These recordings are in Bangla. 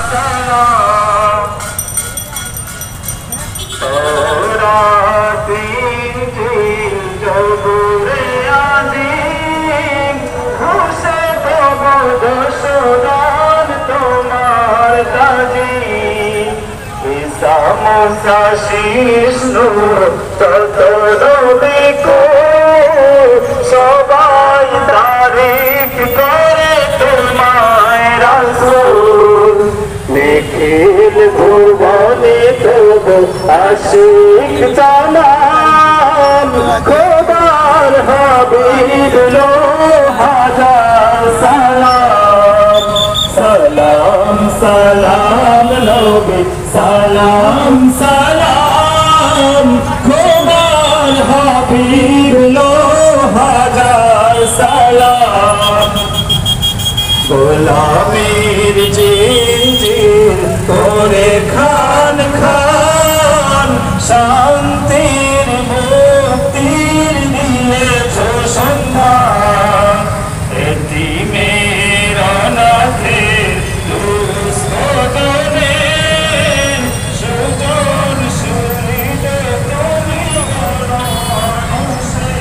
সালাম তোরা তিন দিন জবরে আজিম ঘুষে দেব দশদান তোমার তাজিম ঈসা মুসা শীষ নূর তত নবী কো সবাই তারিফ করে তোমায় রাসূল নিখিল ভুবনে তব আশিক জানাম খোদার হাবিব লো হাজার সালাম সালাম সালাম নবী সালাম সালাম খোদার হাবিব লো হাজার সালাম গোলামীর জিঞ্জির করে খান খান শান্তির মুক্তির দিয়েছ সন্ধান এতিমের অনাথের দুঃস্থজনে সুজন সুনীল তুমি গণমানুষে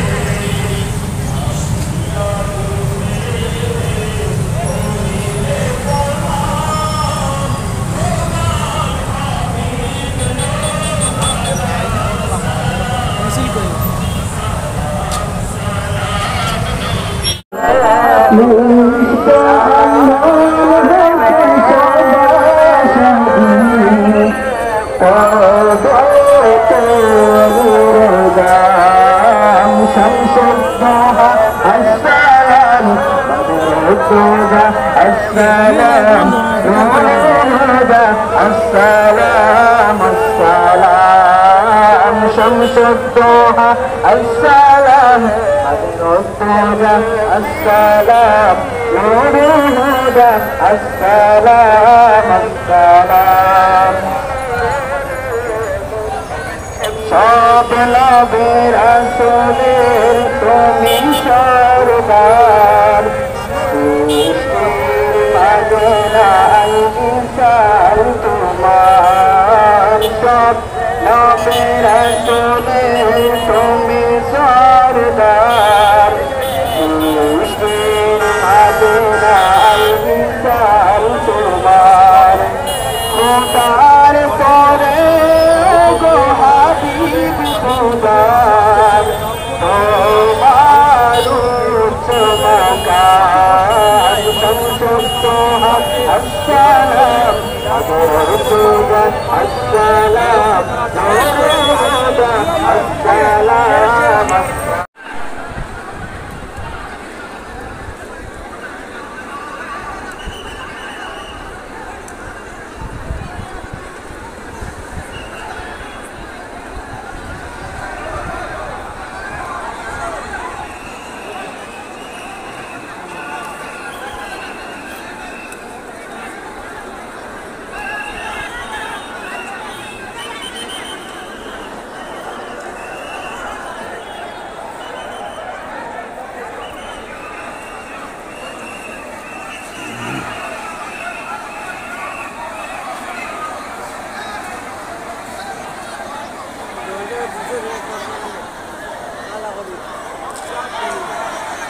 السلام السلام السلام شمس الضحى السلام السلام السلام نور الهدى السلام السلام সব নবী রাসূলের তুমি সরদার সৃষ্টির মাঝে নাই মিসাল তোমার সব নবী রাসূলের তুমি সরদার সৃষ্টির মাঝে নাই মিসাল তোমার খোদার পরে গো হাবিব খোদার তোমার উচ্চ মাকাম শামসুদ্দোহা আসসালাম আদরুদ্দোহা আসসালাম নূরুদ্দোহা আসসালাম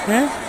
হ্যাঁ